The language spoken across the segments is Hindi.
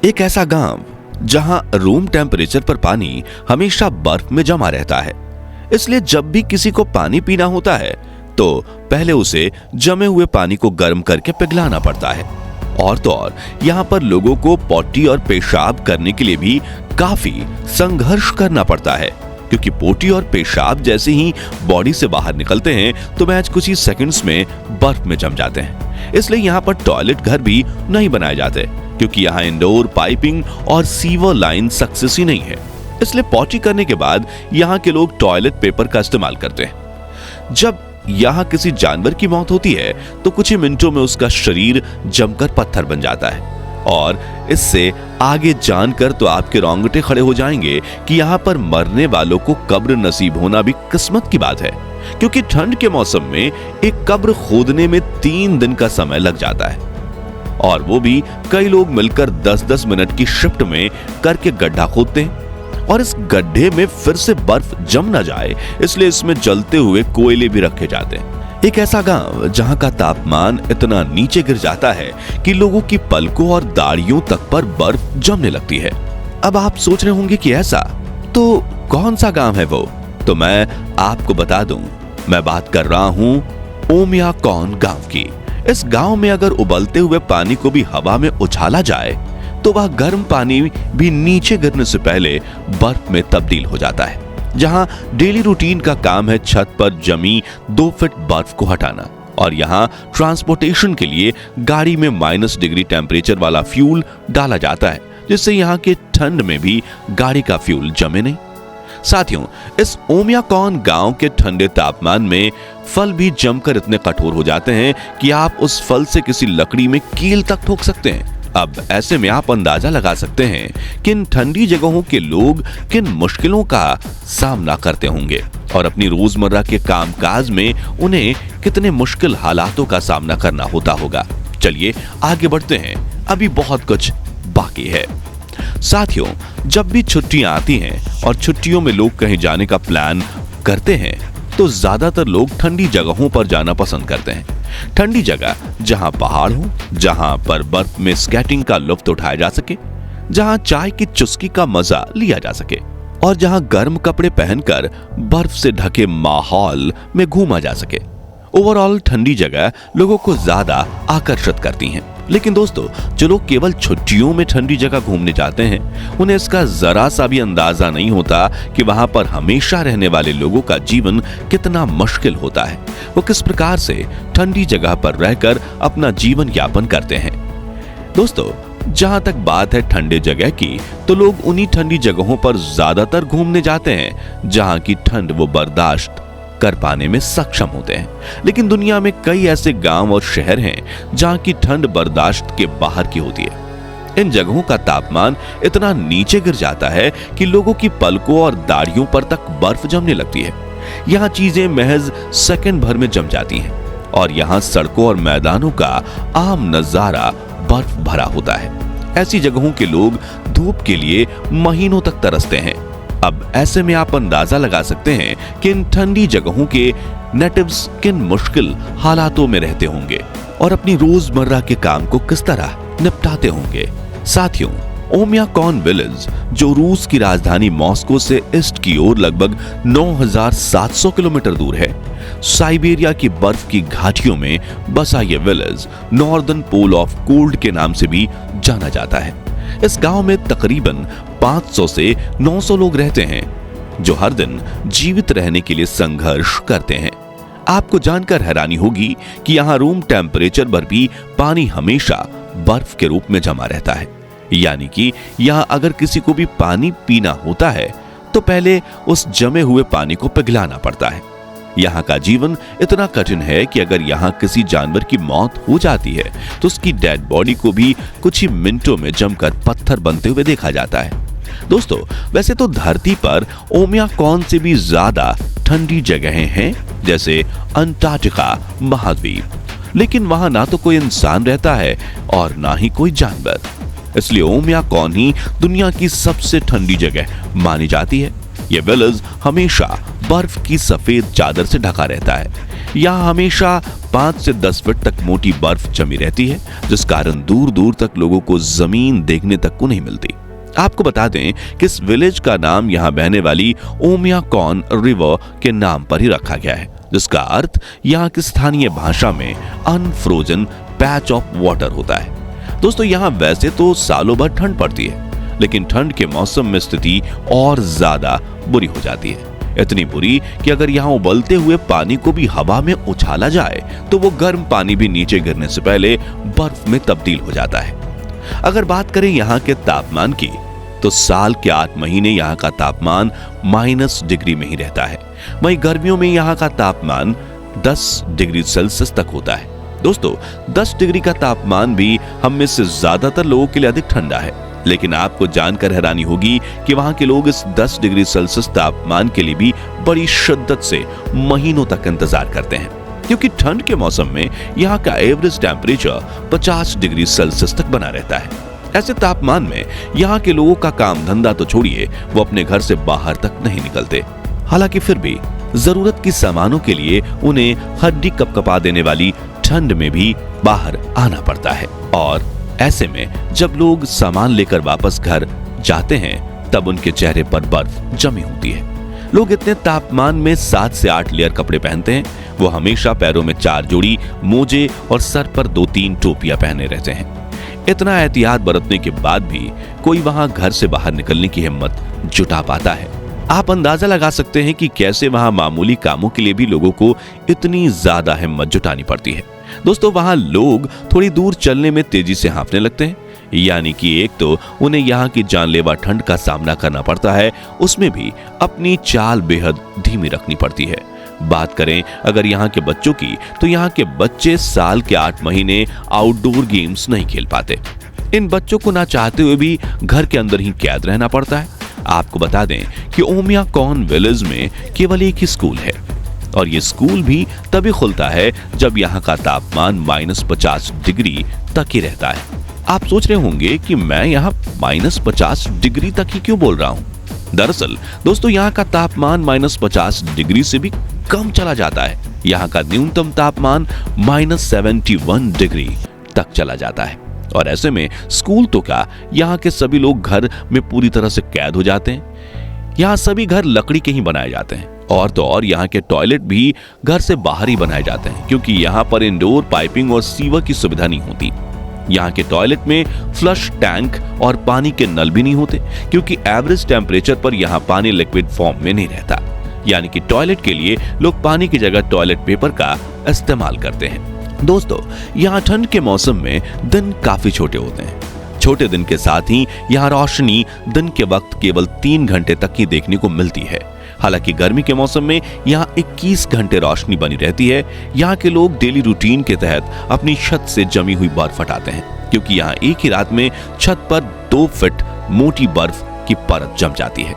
एक ऐसा गांव जहां रूम टेम्परेचर पर पानी हमेशा बर्फ में जमा रहता है, इसलिए जब भी किसी को पानी पीना होता है तो पहले उसे जमे हुए पानी को गर्म करके पिघलाना पड़ता है। और तो और यहाँ पर लोगों को पोटी और पेशाब करने के लिए भी काफी संघर्ष करना पड़ता है, क्योंकि पोटी और पेशाब जैसे ही बॉडी से बाहर निकलते हैं तो महज कुछ ही सेकंड्स में बर्फ में जम जाते हैं। इसलिए यहाँ पर टॉयलेट घर भी नहीं बनाए जाते, क्योंकि यहाँ इंडोर पाइपिंग और सीवर लाइन सक्सेस ही नहीं है। इसलिए पोटी करने के बाद यहाँ के लोग टॉयलेट पेपर का इस्तेमाल करते हैं। जब यहाँ किसी जानवर की मौत होती है तो कुछ ही मिनटों में उसका शरीर जमकर पत्थर बन जाता है। और इससे आगे जानकर तो आपके रोंगटे खड़े हो जाएंगे कि यहाँ पर मरने वालों को कब्र नसीब होना भी किस्मत की बात है, क्योंकि ठंड के मौसम में एक कब्र खोदने में 3 दिन का समय लग जाता है, और वो भी कई लोग मिलकर 10-10 मिनट की शिफ्ट में करके गड्ढा खोदते हैं। और इस गड्ढे में फिर से बर्फ जम ना जाए इसलिए इसमें जलते हुए कोयले भी रखे जाते हैं। एक ऐसा गांव जहां का तापमान इतना नीचे गिर जाता है कि लोगों की पलकों और दाढ़ियों तक पर बर्फ जमने लगती है। अब आप सोच रहे होंगे कि ऐसा तो कौन सा गांव है वो? तो मैं आपको बता दूं, मैं बात कर रहा हूं ओमियाकॉन गांव की। इस गांव में अगर उबलते हुए पानी को भी हवा में उछाला जाए तो वह गर्म पानी भी नीचे गिरने से पहले बर्फ में तब्दील हो जाता है। जहां डेली रूटीन का काम है छत पर जमी 2 फीट बर्फ को हटाना, और यहां ट्रांसपोर्टेशन के लिए गाड़ी में -डिग्री टेम्परेचर वाला फ्यूल डाला जाता है, जिससे यहां के ठंड में भी गाड़ी का फ्यूल जमे नहीं। साथियों, इस ओमियाकॉन गांव के ठंडे तापमान में फल भी जमकर इतने कठोर हो जाते हैं कि आप उस फल से किसी लकड़ी में कील तक ठोक सकते हैं। अब ऐसे में आप अंदाजा लगा सकते हैं कि इन ठंडी जगहों के लोग किन मुश्किलों का सामना करते होंगे और अपनी रोजमर्रा के कामकाज में उन्हें कितने मुश्किल हालातों का सामना करना होता होगा। चलिए आगे बढ़ते हैं, अभी बहुत कुछ बाकी है। साथियों, जब भी छुट्टियां आती हैं और छुट्टियों में लोग कहीं जाने का प्लान करते हैं तो ज्यादातर लोग ठंडी जगहों पर जाना पसंद करते हैं। ठंडी जगह जहां पहाड़ हो, जहां पर बर्फ में स्केटिंग का लुत्फ उठाया जा सके, जहां चाय की चुस्की का मजा लिया जा सके, और जहां गर्म कपड़े पहनकर बर्फ से ढके माहौल में घूमा जा सके। ओवरऑल ठंडी जगह लोगों को ज्यादा आकर्षित करती हैं। लेकिन दोस्तों, जो लोग केवल छुट्टियों में ठंडी जगह घूमने जाते हैं उन्हें इसका जरा सा भी अंदाजा नहीं होता कि वहां पर हमेशा रहने वाले लोगों का जीवन कितना मुश्किल होता है। वो किस प्रकार से ठंडी जगह पर रहकर अपना जीवन यापन करते हैं। दोस्तों, जहां तक बात है ठंडे जगह की, तो लोग उन्हीं ठंडी जगहों पर ज्यादातर घूमने जाते हैं जहां की ठंड वो बर्दाश्त कर पाने में सक्षम होते हैं। लेकिन दुनिया में कई ऐसे गांव और शहर हैं जहां की ठंड बर्दाश्त के बाहर की होती है। इन जगहों का तापमान इतना नीचे गिर जाता है कि लोगों की पलकों और दाढ़ियों पर तक बर्फ जमने लगती है। यहाँ चीजें महज सेकंड भर में जम जाती हैं, और यहाँ सड़कों और मैदानों का आम नजारा बर्फ भरा होता है। ऐसी जगहों के लोग धूप के लिए महीनों तक तरसते हैं। अब ऐसे में आप अंदाजा लगा सकते हैं कि इन ठंडी जगहों के नेटिव्स किन मुश्किल हालातों में रहते होंगे और अपनी रोजमर्रा के काम को किस तरह निपटाते होंगे। साथियों, ओमियाकॉन विलेज, जो रूस की राजधानी मॉस्को से ईस्ट की ओर लगभग 9700 किलोमीटर दूर है, साइबेरिया की बर्फ की घाटियों में बसा ये village northern pole of cold के नाम से भी जाना जाता है। इस गांव में तकरीबन 500 से 900 लोग रहते हैं, जो हर दिन जीवित रहने के लिए संघर्ष करते हैं। आपको जानकर हैरानी होगी कि यहाँ रूम टेम्परेचर पर भी पानी हमेशा बर्फ के रूप में जमा रहता है। यानी कि यहाँ अगर किसी को भी पानी पीना होता है तो पहले उस जमे हुए पानी को पिघलाना पड़ता है। यहाँ का जीवन इतना कठिन है कि अगर यहाँ किसी जानवर की मौत हो जाती है तो उसकी डेड बॉडी को भी कुछ ही मिनटों में जमकर पत्थर बनते हुए देखा जाता है। दोस्तों, वैसे तो धरती पर ओमियाकॉन से भी ज्यादा ठंडी जगहें हैं, जैसे अंटार्कटिका महाद्वीप, लेकिन वहां ना तो कोई इंसान रहता है और ना ही कोई जानवर। इसलिए ओमियाकॉन ही दुनिया की सबसे ठंडी जगह मानी जाती है। यह विलेज हमेशा बर्फ की सफेद चादर से ढका रहता है। यहाँ हमेशा 5 से 10 फीट तक मोटी बर्फ जमी रहती है, जिस कारण दूर दूर तक लोगों को जमीन देखने तक को नहीं मिलती। आपको बता दें कि इस विलेज का नाम यहाँ बहने वाली ओमियाकॉन रिवर के नाम पर ही रखा गया है, जिसका अर्थ यहाँ की स्थानीय भाषा में अनफ्रोजन पैच ऑफ वाटर होता है। दोस्तों, यहाँ वैसे तो सालों भर ठंड पड़ती है, लेकिन ठंड के मौसम में स्थिति और ज्यादा बुरी हो जाती है। इतनी बुरी कि अगर यहाँ उबलते हुए पानी को भी हवा में उछाला जाए तो वो गर्म पानी भी नीचे गिरने से पहले बर्फ में तब्दील हो जाता है। अगर बात करें यहाँ के तापमान की, तो साल के 8 महीने यहाँ का तापमान -डिग्री में ही रहता है। वहीं गर्मियों में यहाँ का तापमान 10 डिग्री सेल्सियस तक होता है। दोस्तों, 10 डिग्री का तापमान भी हम में से ज्यादातर लोगों के लिए अधिक ठंडा है, लेकिन आपको जानकर हैरानी होगी कि वहां के लोग इस 10 डिग्री सेल्सियस तापमान के लिए भी बड़ी शिद्दत से महीनों तक इंतजार करते हैं, क्योंकि ठंड के मौसम में यहाँ का एवरेज टेम्परेचर 50 डिग्री सेल्सियस तक बना रहता है। ऐसे तापमान में यहाँ के लोगों का काम धंधा तो छोड़िए, वो अपने घर से बाहर तक नहीं निकलते। हालांकि फिर भी जरूरत की सामानों के लिए उन्हें हड्डी कपकपा देने वाली ठंड में भी बाहर आना पड़ता है। और ऐसे में जब लोग सामान लेकर वापस घर जाते हैं, तब उनके चेहरे पर बर्फ जमी होती है। लोग इतने तापमान में 7 से 8 लेयर कपड़े पहनते हैं। वो हमेशा पैरों में 4 जोड़ी मोजे और सर पर 2-3 टोपियां पहने रहते हैं। इतना एहतियात बरतने के बाद भी कोई वहां घर से बाहर निकलने की हिम्मत जुटा पाता है। आप अंदाजा लगा सकते हैं कि कैसे वहां मामूली कामों के लिए भी लोगों को इतनी ज्यादा हिम्मत जुटानी पड़ती है। दोस्तों, वहां लोग थोड़ी दूर चलने में तेजी से हाँफने लगते हैं, यानी कि एक तो उन्हें यहाँ की जानलेवा ठंड का सामना करना पड़ता है, उसमें भी अपनी चाल बेहद धीमी रखनी पड़ती है। बात करें अगर यहाँ के बच्चों की, तो यहाँ के बच्चे साल के 8 महीने आउटडोर गेम्स नहीं खेल पाते। इन बच्चों को ना चाहते हुए भी घर के अंदर ही कैद रहना पड़ता है। आपको बता दें कि ओमियाकॉन विलेज में केवल एक ही स्कूल है, और ये स्कूल भी तभी खुलता है जब यहाँ का तापमान -50 डिग्री तक ही रहता है। आप सोच रहे होंगे कि मैं यहाँ -50 डिग्री तक ही क्यों बोल रहा हूँ। दरअसल दोस्तों, यहाँ का तापमान -50 डिग्री से भी कम चला जाता है। यहाँ का न्यूनतम तापमान -71 डिग्री तक चला जाता है। और ऐसे में स्कूल तो क्या, यहाँ के सभी लोग घर में पूरी तरह से कैद हो जाते हैं। यहाँ सभी घर लकड़ी के ही बनाए जाते हैं, और तो और यहाँ के टॉयलेट भी घर से बाहर ही बनाए जाते हैं, क्योंकि यहाँ पर इंडोर पाइपिंग और सीवर की सुविधा नहीं होती। यहाँ के टॉयलेट में फ्लश टैंक और पानी के नल भी नहीं होते, क्योंकि एवरेज टेम्परेचर पर यहाँ पानी लिक्विड फॉर्म में नहीं रहता। यानी कि टॉयलेट के लिए लोग पानी की जगह टॉयलेट पेपर का इस्तेमाल करते हैं। दोस्तों, यहाँ ठंड के मौसम में दिन काफी छोटे होते हैं। छोटे दिन के साथ ही यहाँ रोशनी दिन के वक्त केवल 3 घंटे तक ही देखने को मिलती है। हालांकि गर्मी के मौसम में यहाँ 21 घंटे रोशनी बनी रहती है। यहाँ के लोग डेली रूटीन के तहत अपनी छत से जमी हुई बर्फ हटाते हैं, क्योंकि यहाँ एक ही रात में छत पर 2 फीट मोटी बर्फ की परत जम जाती है।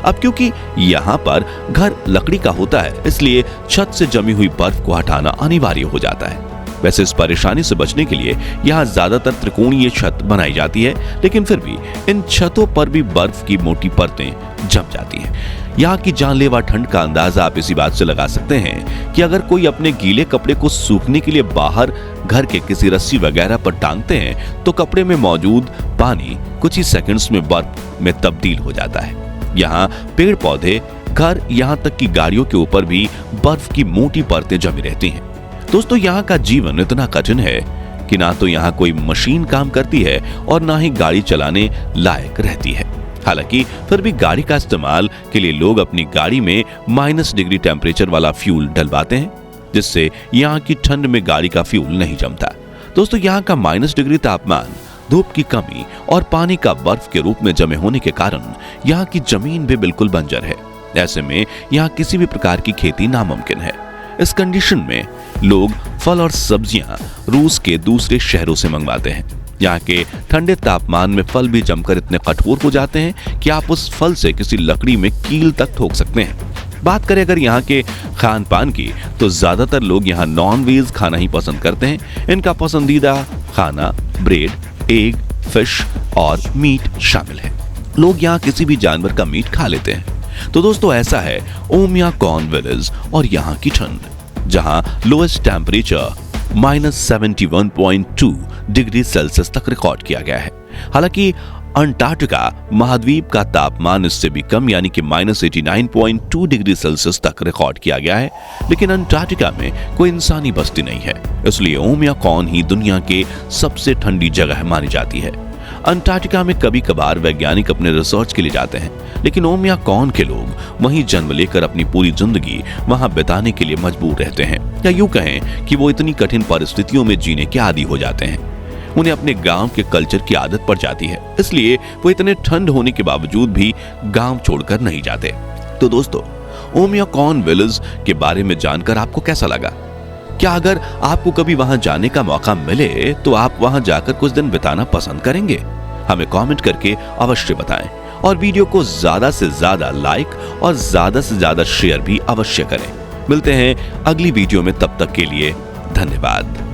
अब क्योंकि यहाँ पर घर लकड़ी का होता है, इसलिए छत से जमी हुई बर्फ को हटाना अनिवार्य हो जाता है। वैसे इस परेशानी से बचने के लिए यहाँ ज्यादातर त्रिकोणीय छत बनाई जाती है, लेकिन फिर भी इन छतों पर भी बर्फ की मोटी परतें जम जाती हैं। यहाँ की जानलेवा ठंड का अंदाजा आप इसी बात से लगा सकते हैं कि अगर कोई अपने गीले कपड़े को सूखने के लिए बाहर घर के किसी रस्सी वगैरह पर टांगते हैं, तो कपड़े में मौजूद पानी कुछ ही सेकंड्स में बर्फ में तब्दील हो जाता है। यहाँ पेड़ पौधे, घर, यहाँ तक कि गाड़ियों के ऊपर भी बर्फ की मोटी परतें जमी रहती हैं। दोस्तों, यहाँ का जीवन इतना कठिन है कि ना तो यहाँ कोई मशीन काम करती है और ना ही गाड़ी चलाने लायक रहती है। हालांकि फिर भी गाड़ी का इस्तेमाल के लिए लोग अपनी गाड़ी में -डिग्री टेम्परेचर वाला फ्यूल डलवाते हैं, जिससे यहाँ की ठंड में गाड़ी का फ्यूल नहीं जमता। दोस्तों, यहाँ का -डिग्री तापमान, धूप की कमी और पानी का बर्फ के रूप में जमे होने के कारण यहाँ की जमीन भी बिल्कुल बंजर है। ऐसे में यहाँ किसी भी प्रकार की खेती नामुमकिन है। इस कंडीशन में लोग फल और सब्जियां रूस के दूसरे शहरों से मंगवाते हैं। यहाँ के ठंडे तापमान में फल भी जमकर इतने कठोर हो जाते हैं कि आप उस फल से किसी लकड़ी में कील तक ठोक सकते हैं। बात करें अगर यहाँ के खान पान की, तो ज्यादातर लोग यहाँ नॉन वेज खाना ही पसंद करते हैं। इनका पसंदीदा खाना ब्रेड, एग, फिश और मीट शामिल है। लोग यहाँ किसी भी जानवर का मीट खा लेते हैं। तो दोस्तों, ऐसा है ओमियाकॉन विलेज और यहाँ की ठंड। जहां लोएस्ट टेम्परेचर -71.2 डिग्री सेल्सियस तक रिकॉर्ड किया गया है। हालांकि अंटार्कटिका महाद्वीप का तापमान इससे भी कम यानी कि -89.2 डिग्री सेल्सियस तक रिकॉर्ड किया गया है, लेकिन अंटार्कटिका में कोई इंसानी बस्ती नहीं है, इसलिए ओमियाकॉन ही दुनिया के सबसे ठंडी जगह मानी जाती है। अंटार्कटिका में कभी कभार वैज्ञानिक अपने रिसर्च के लिए जाते हैं, लेकिन ओमियाकॉन के लोग वहीं जन्म लेकर अपनी पूरी जिंदगी वहां बिताने के लिए मजबूर रहते हैं, या यूं कहें कि वो इतनी कठिन परिस्थितियों में जीने के आदी हो जाते हैं। उन्हें अपने गांव के कल्चर की आदत पड़ जाती है, इसलिए वो इतने ठंड होने के बावजूद भी गांव छोड़कर नहीं जाते। तो दोस्तों, ओमियाकॉन विलेज के बारे में जानकर आपको कैसा लगा? क्या अगर आपको कभी वहां जाने का मौका मिले तो आप वहां जाकर कुछ दिन बिताना पसंद करेंगे? हमें कमेंट करके अवश्य बताएं और वीडियो को ज्यादा से ज्यादा लाइक और ज्यादा से ज्यादा शेयर भी अवश्य करें। मिलते हैं अगली वीडियो में, तब तक के लिए धन्यवाद।